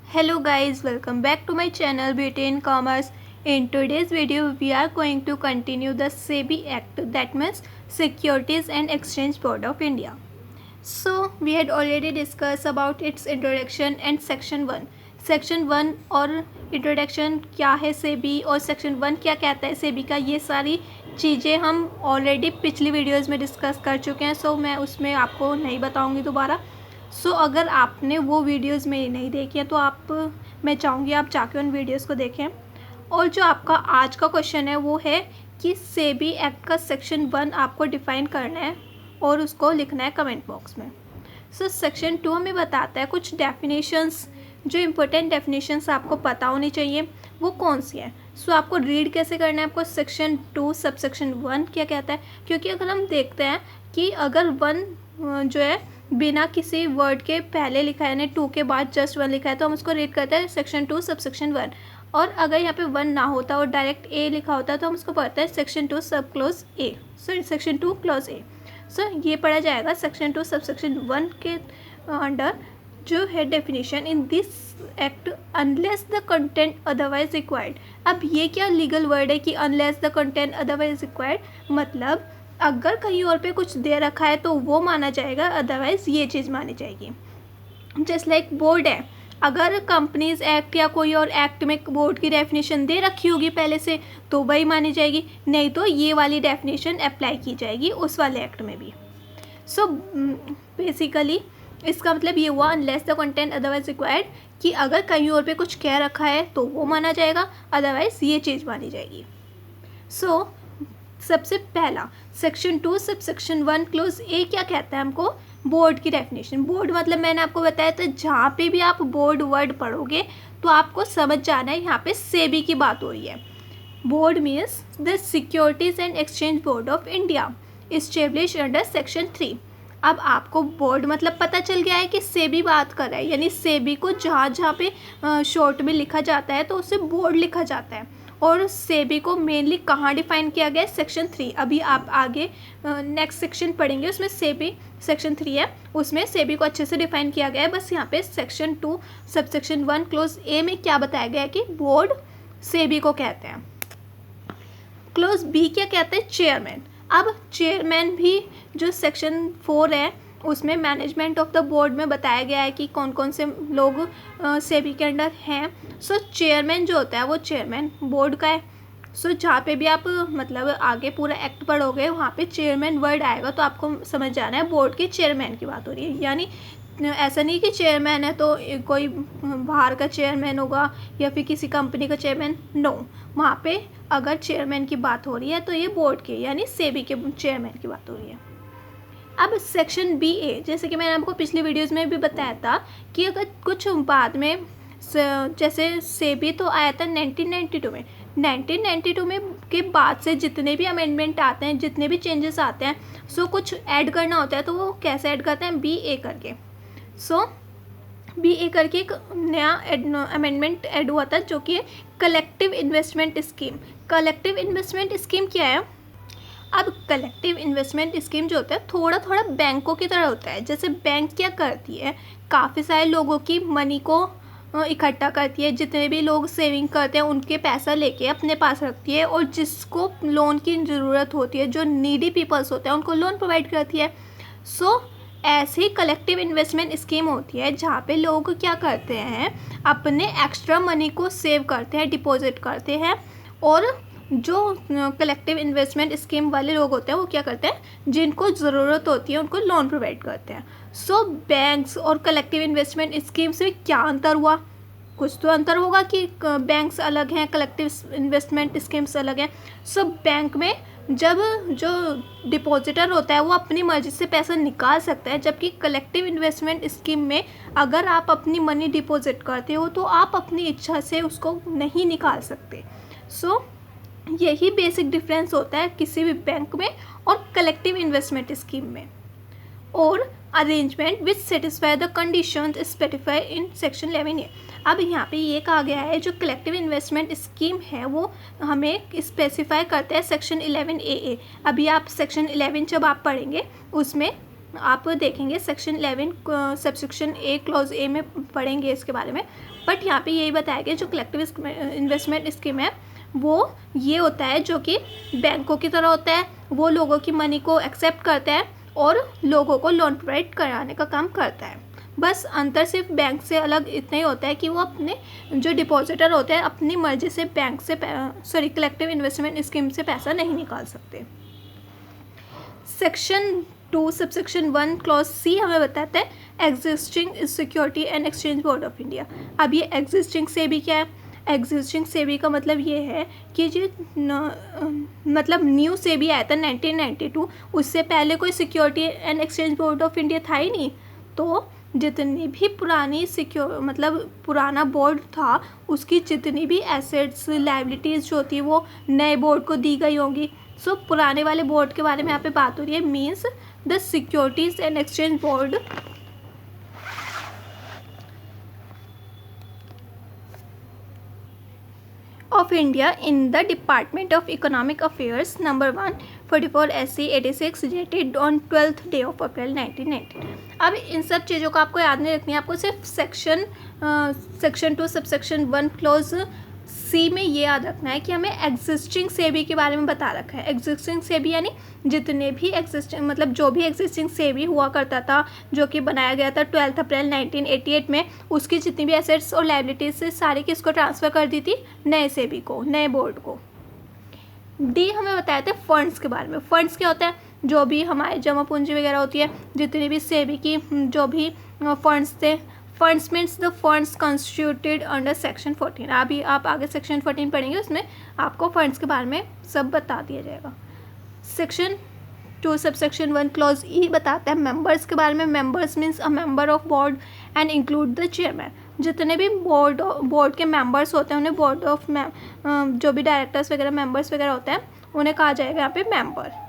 Hello guys, welcome back to my channel Beauty in Commerce. In today's video, we are going to continue the SEBI Act, that means Securities and Exchange Board of India. So we had already discussed about its introduction and section 1. Section 1 और introduction क्या है सेबी और section 1 क्या कहता है सेबी का, ये सारी चीज़ें हम ऑलरेडी पिछली वीडियोस में डिस्कस कर चुके हैं. सो मैं उसमें आपको नहीं बताऊंगी दोबारा. सो अगर आपने वो वीडियोस में नहीं देखी है तो मैं चाहूँगी आप जाके उन वीडियोस को देखें. और जो आपका आज का क्वेश्चन है वो है कि सेबी एक्ट का सेक्शन 1 आपको डिफ़ाइन करना है और उसको लिखना है कमेंट बॉक्स में. सो सेक्शन 2 हमें बताता है कुछ डेफिनेशंस, जो इम्पोर्टेंट डेफिनेशंस आपको पता होनी चाहिए वो कौन सी है. सो आपको रीड कैसे करना है, आपको सेक्शन 2 सब सेक्शन 1 क्या कहता है. क्योंकि अगर हम देखते हैं कि अगर 1 जो है बिना किसी वर्ड के पहले लिखा है, यानी 2 के बाद जस्ट 1 लिखा है, तो हम उसको रीड करते हैं सेक्शन 2 सब सेक्शन 1. और अगर यहाँ पे 1 ना होता और डायरेक्ट ए लिखा होता तो हम उसको पढ़ते हैं सेक्शन 2 सब क्लोज ए, सॉरी सेक्शन 2 क्लोज ए. सो ये पढ़ा जाएगा सेक्शन 2 सब सेक्शन 1 के अंडर जो है definition in this act unless the content otherwise required. अब ये क्या लीगल वर्ड है कि unless the content otherwise required, मतलब अगर कहीं और पे कुछ दे रखा है तो वो माना जाएगा, अदरवाइज ये चीज़ मानी जाएगी. जस्ट लाइक बोर्ड है, अगर कंपनीज एक्ट या कोई और एक्ट में बोर्ड की डेफिनेशन दे रखी होगी पहले से तो वही मानी जाएगी, नहीं तो ये वाली डेफिनेशन अप्लाई की जाएगी उस वाले एक्ट में भी. सो बेसिकली इसका मतलब ये हुआ unless the content otherwise required, कि अगर कहीं और पे कुछ कह रखा है तो वो माना जाएगा, अदरवाइज ये चीज़ मानी जाएगी. सो सबसे पहला सेक्शन 2 सब सेक्शन 1 क्लोज ए क्या कहता है हमको, बोर्ड की डेफिनेशन. बोर्ड मतलब मैंने आपको बताया था जहाँ पे भी आप बोर्ड वर्ड पढ़ोगे तो आपको समझ जाना है यहाँ पे सेबी की बात हो रही है. Board means the securities and exchange board of India establish under section 3. अब आपको बोर्ड मतलब पता चल गया है कि सेबी बात कर रहा है, यानी सेबी को जहाँ जहाँ पे शॉर्ट में लिखा जाता है तो उसे बोर्ड लिखा जाता है. और सेबी को मेनली कहाँ डिफाइन किया गया है, सेक्शन 3. अभी आप आगे नेक्स्ट सेक्शन पढ़ेंगे उसमें सेबी सेक्शन 3 है, उसमें सेबी को अच्छे से डिफाइन किया गया है. बस यहाँ पे सेक्शन 2 सब सेक्शन 1 क्लोज ए में क्या बताया गया है कि बोर्ड सेबी को कहते हैं. क्लोज बी क्या कहते हैं, चेयरमैन. अब चेयरमैन भी जो सेक्शन 4 है उसमें मैनेजमेंट ऑफ द बोर्ड में बताया गया है कि कौन कौन से लोग सेबी के अंडर हैं. सो चेयरमैन जो होता है वो चेयरमैन बोर्ड का है. सो जहाँ पे भी आप मतलब आगे पूरा एक्ट पढ़ोगे वहाँ पे चेयरमैन वर्ड आएगा तो आपको समझ जाना है बोर्ड के चेयरमैन की बात हो रही है. यानी ऐसा नहीं कि चेयरमैन है तो कोई बाहर का चेयरमैन होगा या फिर किसी कंपनी का चेयरमैन, नो. वहाँ पे अगर चेयरमैन की बात हो रही है तो ये बोर्ड के यानी सेबी के चेयरमैन की बात हो रही है. अब सेक्शन बी ए, जैसे कि मैंने आपको पिछली वीडियोस में भी बताया था कि अगर कुछ बाद में जैसे सेबी तो आया था 1992 में, 1992 में के बाद से जितने भी अमेंडमेंट आते हैं, जितने भी चेंजेस आते हैं, सो कुछ ऐड करना होता है तो वो कैसे ऐड करते हैं, बी ए करके. सो बी ए करके एक नया अमेंडमेंट ऐड हुआ था जो कि collective investment scheme. Collective investment scheme क्या है, अब कलेक्टिव इन्वेस्टमेंट स्कीम जो होता है थोड़ा थोड़ा बैंकों की तरह होता है. जैसे बैंक क्या करती है, काफ़ी सारे लोगों की मनी को इकट्ठा करती है, जितने भी लोग सेविंग करते हैं उनके पैसा लेके अपने पास रखती है, और जिसको लोन की ज़रूरत होती है, जो नीडी पीपल्स होते हैं उनको लोन प्रोवाइड करती है. सो ऐसे ही कलेक्टिव इन्वेस्टमेंट स्कीम होती है जहाँ पे लोग क्या करते हैं, अपने एक्स्ट्रा मनी को सेव करते हैं, डिपॉजिट करते हैं, और जो कलेक्टिव इन्वेस्टमेंट स्कीम वाले लोग होते हैं वो क्या करते हैं, जिनको ज़रूरत होती है उनको लोन प्रोवाइड करते हैं. सो बैंक्स और कलेक्टिव इन्वेस्टमेंट स्कीम्स में क्या अंतर हुआ, कुछ तो अंतर होगा कि बैंक्स अलग हैं, कलेक्टिव इन्वेस्टमेंट स्कीम्स अलग हैं. सो बैंक में जब जो डिपॉजिटर होता है वो अपनी मर्ज़ी से पैसा निकाल सकता है, जबकि कलेक्टिव इन्वेस्टमेंट स्कीम में अगर आप अपनी मनी डिपॉजिट करते हो तो आप अपनी इच्छा से उसको नहीं निकाल सकते. सो यही बेसिक डिफरेंस होता है किसी भी बैंक में और कलेक्टिव इन्वेस्टमेंट स्कीम में. और arrangement which satisfy the conditions specify in section 11A. अब यहाँ पे ये कहा गया है जो कलेक्टिव इन्वेस्टमेंट स्कीम है वो हमें स्पेसिफाई करता है सेक्शन 11AA. अभी आप सेक्शन 11 जब आप पढ़ेंगे उसमें आप देखेंगे section 11 subsection A clause A में पढ़ेंगे इसके बारे में। बट यहाँ पे यही बताया गया जो कलेक्टिव इन्वेस्टमेंट स्कीम है वो ये होता है जो कि बैंकों की तरह होता है, वो लोगों की मनी को एक्सेप्ट करता है और लोगों को लोन प्रोवाइड कराने का काम करता है। बस अंतर सिर्फ बैंक से अलग इतना ही होता है कि वो अपने जो डिपॉजिटर होते हैं अपनी मर्जी से बैंक से कलेक्टिव इन्वेस्टमेंट स्कीम से पैसा नहीं निकाल सकते। सेक्शन 2 सबसेक्शन 1 क्लॉज सी हमें बताता है existing security and exchange board of India. अब ये एग्जिस्टिंग से भी क्या है? एग्जिस्टिंग सेबी का मतलब ये है कि जो मतलब न्यू सेबी आया था 1992, उससे पहले कोई security and exchange board of India था ही नहीं। तो जितनी भी पुरानी मतलब पुराना बोर्ड था उसकी जितनी भी एसेट्स लायबिलिटीज़ जो थी वो नए बोर्ड को दी गई होंगी। सो पुराने वाले बोर्ड के बारे में यहाँ पे बात हो रही है। Means the securities and exchange board of India in the Department of Economic Affairs number 144 SC 86 dated on 12th day of April 1990। अब इन सब चीज़ों को आपको याद नहीं रखनी है, आपको सिर्फ सेक्शन 2 सबसेक्शन 1 क्लॉज सी में ये याद रखना है कि हमें एग्जिस्टिंग सेबी के बारे में बता रखा है। एग्जिस्टिंग सेबी यानी जितने भी एग्जिस्टिंग मतलब जो भी एग्जिस्टिंग सेबी हुआ करता था जो कि बनाया गया था 12 अप्रैल 1988 में, उसकी जितनी भी एसेट्स और लायबिलिटीज से सारी किसको ट्रांसफ़र कर दी थी? नए सेबी को, नए बोर्ड को। डी हमें बताया था फंड्स के बारे में। फंड्स क्या होता है? जो भी हमारे जमा पूंजी वगैरह होती है, जितनी भी सेबी की जो भी फंड्स थे। Funds means the funds constituted under section 14। अभी आप आगे सेक्शन 14 पढ़ेंगे, उसमें आपको फंड्स के बारे में सब बता दिया जाएगा। सेक्शन 2 सबसेक्शन 1 क्लॉज ई बताता है मेंबर्स के बारे में। Members means a member of board and include the chairman. जितने भी बोर्ड के मेंबर्स होते हैं उन्हें बोर्ड ऑफ जो भी डायरेक्टर्स वगैरह मेंबर्स वगैरह होते हैं उन्हें कहा जाएगा यहाँ पे मेंबर।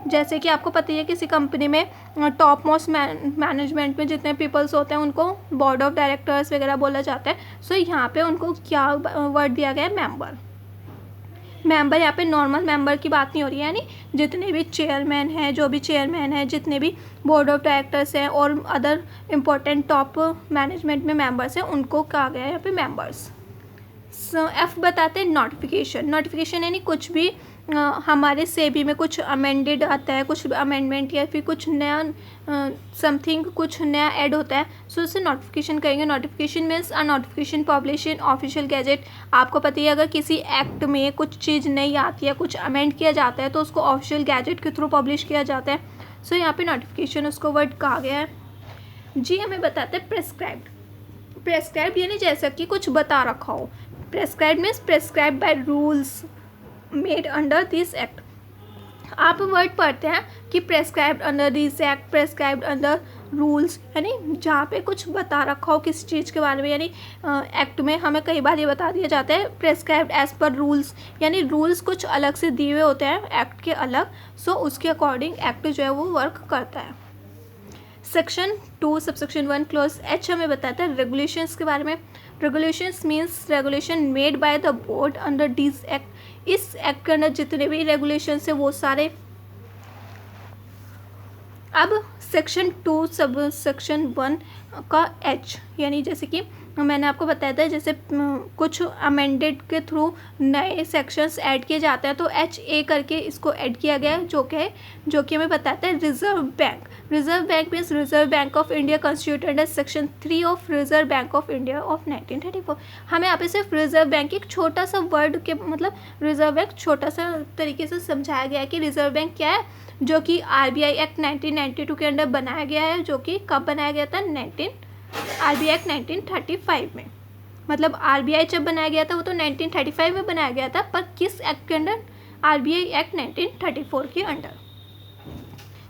जैसे कि आपको पता ही है किसी कंपनी में टॉप मोस्ट मैनेजमेंट में जितने पीपल्स होते हैं उनको बोर्ड ऑफ डायरेक्टर्स वगैरह बोला जाता है। सो यहाँ पे उनको क्या वर्ड दिया गया है? मेंबर। मेंबर यहाँ पे नॉर्मल मेंबर की बात नहीं हो रही है, यानी जितने भी चेयरमैन हैं, जो भी चेयरमैन हैं, जितने भी बोर्ड ऑफ डायरेक्टर्स हैं और अदर इम्पोर्टेंट टॉप मैनेजमेंट में मेंबर्स हैं उनको कहा गया है यहाँ पे मेंबर्स। एफ बताते हैं नोटिफिकेशन। नोटिफिकेशन यानी कुछ भी हमारे सेबी में कुछ अमेंडेड आता है, कुछ अमेंडमेंट या फिर कुछ नया समथिंग कुछ नया ऐड होता है, सो उसे नोटिफिकेशन करेंगे। Notification means a notification publish official gazette. आपको पता ही है अगर किसी एक्ट में कुछ चीज़ नई आती है, कुछ अमेंड किया जाता है तो उसको ऑफिशियल गैजेट के थ्रू पब्लिश किया जाता है। सो यहाँ पे नोटिफिकेशन उसको वर्ड कहा गया है। जी हमें बताते हैं प्रेस्क्राइब्ड। प्रेस्क्राइब यानी जैसा कि कुछ बता रखा हो। Prescribe means prescribe by rules made under this act. आप वर्ड पढ़ते हैं कि prescribed under this act, prescribed under rules, यानी जहाँ पे कुछ बता रखा हो किसी चीज़ के बारे में। यानी एक्ट में हमें कई बार ये बता दिया जाता है प्रेस्क्राइब्ड एज पर रूल्स, यानी रूल्स कुछ अलग से दिए हुए होते हैं एक्ट के अलग। सो उसके अकॉर्डिंग एक्ट जो है वो वर्क करता है। सेक्शन 2 सबसेक्शन 1 क्लॉज एच हमें बताता है रेगुलेशंस के बारे में। Regulations means regulation made by the board under this act. इस एक्ट के अंदर जितने भी रेगुलेशंस है वो सारे। अब सेक्शन 2 सब सेक्शन 1 का एच, यानी जैसे कि मैंने आपको बताया था जैसे कुछ अमेंडेड के थ्रू नए सेक्शंस ऐड किए जाते हैं तो एच ए करके इसको ऐड किया गया है, जो कि हमें बताता है reserve bank. Reserve bank means reserve bank of India constituted as section 3 of reserve bank of India of 1934। हमें यहाँ पे सिर्फ रिजर्व बैंक एक छोटा सा वर्ड के मतलब रिजर्व बैंक छोटा सा तरीके से समझाया गया है कि रिजर्व बैंक क्या है, जो कि RBI एक्ट 1992 के अंडर बनाया गया है। जो कि कब बनाया गया था? RBI एक्ट 1935 में। मतलब RBI जब बनाया गया था वो तो 1935 में बनाया गया था, पर किस एक्ट के अंडर? RBI एक्ट 1934 के अंडर।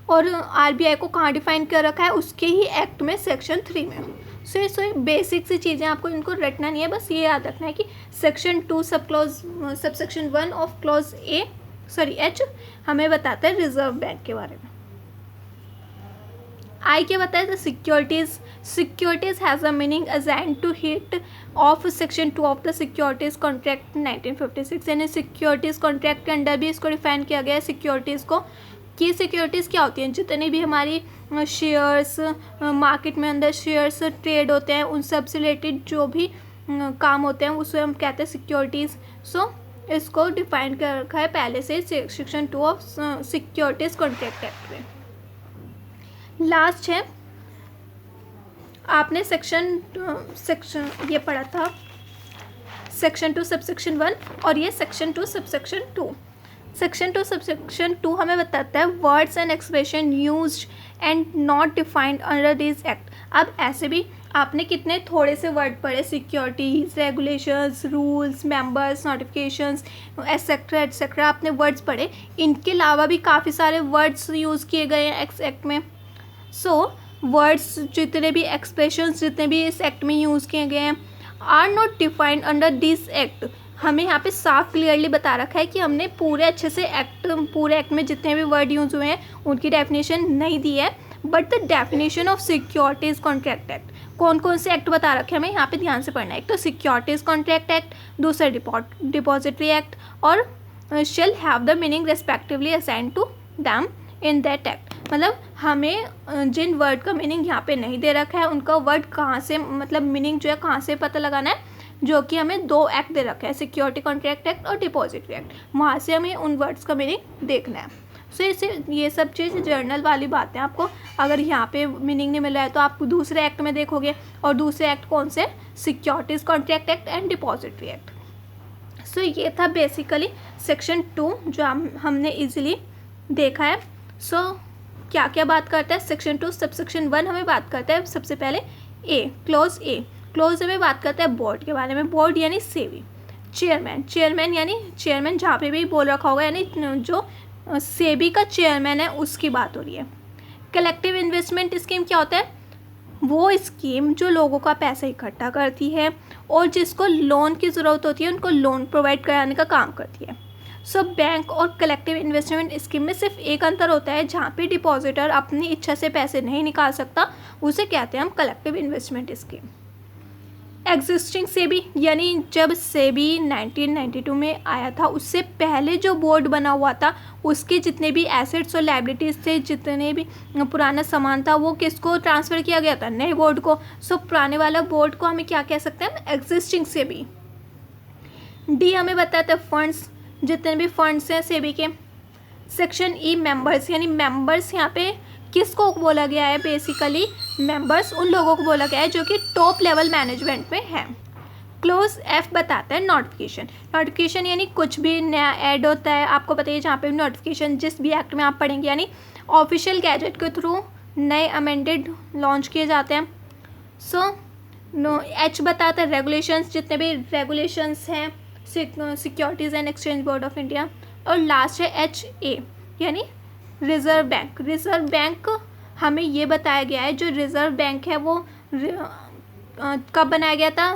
और RBI को कहाँ डिफाइन कर रखा है? उसके ही एक्ट में सेक्शन 3 में। सो बेसिक सी चीज़ें आपको इनको रटना नहीं है, बस ये याद रखना है कि section 2 subsection 1 of clause H हमें बताता है रिजर्व बैंक के बारे में। आई क्या बताया था? Securities has a meaning assign to it of section 2 of the securities contract 1956। यानी सिक्योरिटीज कॉन्ट्रैक्ट के अंडर भी इसको डिफाइन किया गया है सिक्योरिटीज़ को की सिक्योरिटीज़ क्या होती हैं, जितने भी हमारी शेयर्स मार्केट में अंदर शेयर्स ट्रेड होते हैं उन सब से रिलेटेड जो भी काम होते हैं उसे हम कहते हैं सिक्योरिटीज़। सो इसको डिफाइन कर रखा है पहले से section 2 of securities contract act में। लास्ट है, आपने सेक्शन ये पढ़ा था सेक्शन 2 सबसेक्शन 1 और ये सेक्शन 2 सबसेक्शन 2। सेक्शन 2 सबसेक्शन 2 हमें बताता है words and expression used and not defined under this act. अब ऐसे भी आपने कितने थोड़े से वर्ड पढ़े, securities, regulations, rules, members, notifications, etcetera etcetera आपने वर्ड्स पढ़े। इनके अलावा भी काफ़ी सारे वर्ड्स यूज़ किए गए हैं इस एक्ट में। सो वर्ड्स जितने भी एक्सप्रेशंस जितने भी इस एक्ट में यूज़ किए गए हैं are not defined under this act. हमें यहाँ पे साफ क्लियरली बता रखा है कि हमने पूरे अच्छे से पूरे एक्ट में जितने भी वर्ड यूज़ हुए हैं उनकी डेफिनेशन नहीं दी है। But the definition of securities contract act, कौन कौन से एक्ट बता रखे हैं हमें यहाँ पे ध्यान से पढ़ना है। एक तो सिक्योरिटीज़ कॉन्ट्रैक्ट एक्ट, दूसरा डिपॉजिटरी एक्ट और shall have the meaning respectively assign to them in that act. मतलब हमें जिन वर्ड का मीनिंग यहाँ पे नहीं दे रखा है उनका वर्ड कहाँ से, मतलब मीनिंग जो है कहाँ से पता लगाना है, जो कि हमें 2 एक्ट दे रखा है, सिक्योरिटी कॉन्ट्रैक्ट एक्ट और डिपॉजिटरी एक्ट। वहाँ से हमें उन वर्ड्स का मीनिंग देखना है। सो इसे ये सब चीज़ जर्नल वाली बातें आपको अगर यहाँ पे मीनिंग नहीं मिल रहा है तो आप दूसरे एक्ट में देखोगे, और दूसरे एक्ट कौन से, securities contract act and depository act. So ये था बेसिकली सेक्शन 2 जो हमने इजीली देखा है। सो क्या क्या बात करता है सेक्शन 2 सबसेक्शन 1 हमें बात करता है सबसे पहले क्लोज ए। क्लोज में बात करता है बोर्ड के बारे में। बोर्ड यानी सेबी, चेयरमैन यानी चेयरमैन जहाँ पे भी बोल रखा होगा, यानी जो सेबी का चेयरमैन है उसकी बात हो रही है। कलेक्टिव इन्वेस्टमेंट स्कीम क्या होता है, वो स्कीम जो लोगों का पैसा इकट्ठा करती है और जिसको लोन की ज़रूरत होती है उनको लोन प्रोवाइड कराने का काम करती है। सो बैंक और कलेक्टिव इन्वेस्टमेंट स्कीम में सिर्फ एक अंतर होता है, जहाँ पे डिपॉजिटर अपनी इच्छा से पैसे नहीं निकाल सकता उसे कहते हैं हम collective investment scheme. Existing SEBI यानी जब सेबी 1992 में आया था उससे पहले जो बोर्ड बना हुआ था उसके जितने भी एसेट्स और लायबिलिटीज़ थे, जितने भी पुराना सामान था वो किसको ट्रांसफ़र किया गया था, नए बोर्ड को। सो पुराने वाला बोर्ड को हमें क्या कह सकते हैं, एग्जिस्टिंग सेबी। डी हमें बताता है फंड्स, जितने भी फंड्स हैं सेबी के। सेक्शन ई मेंबर्स, यानी मेंबर्स यहाँ पे किसको बोला गया है, बेसिकली मेंबर्स उन लोगों को बोला गया है जो कि टॉप लेवल मैनेजमेंट में है। क्लोज एफ बताता है नोटिफिकेशन यानी कुछ भी नया ऐड होता है, आपको पता है जहाँ पे नोटिफिकेशन जिस भी एक्ट में आप पढ़ेंगे, यानी ऑफिशियल गैजेट के थ्रू नए अमेंडेड लॉन्च किए जाते हैं। सो एच बताता है रेगुलेशंस, जितने भी रेगुलेशंस हैं securities and exchange board of India. और लास्ट है एच ए यानी रिज़र्व बैंक। रिज़र्व बैंक हमें ये बताया गया है, जो रिज़र्व बैंक है वो कब बनाया गया था,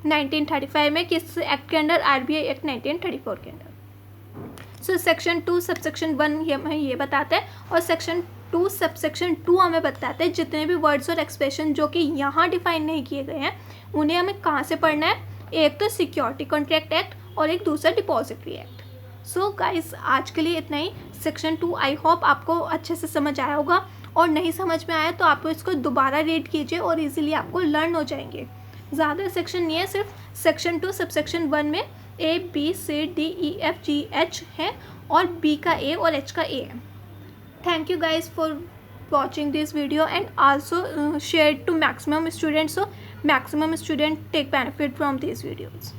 1935 में, किस एक्ट के अंडर, आरबीआई एक्ट 1934 के अंदर। सो सेक्शन 2 सबसेक्शन 1 हमें ये बताता है, और सेक्शन 2 सबसेक्शन 2 हमें बताता है जितने भी वर्ड्स और एक्सप्रेशन जो कि यहाँ डिफाइन नहीं किए गए हैं उन्हें हमें कहाँ से पढ़ना है, एक तो सिक्योरिटी कॉन्ट्रैक्ट एक्ट और एक दूसरा डिपॉजिटरी एक्ट। सो गाइस आज के लिए इतना ही। सेक्शन 2 आई होप आपको अच्छे से समझ आया होगा, और नहीं समझ में आया तो आप इसको दोबारा रीड कीजिए और इजीली आपको लर्न हो जाएंगे। ज़्यादा सेक्शन नहीं है, सिर्फ सेक्शन 2 सबसेक्शन 1 में A B C D E F G H है और B का A और H का A है। Thank you guys for watching this video and also share it to maximum students so maximum students take benefit from these videos.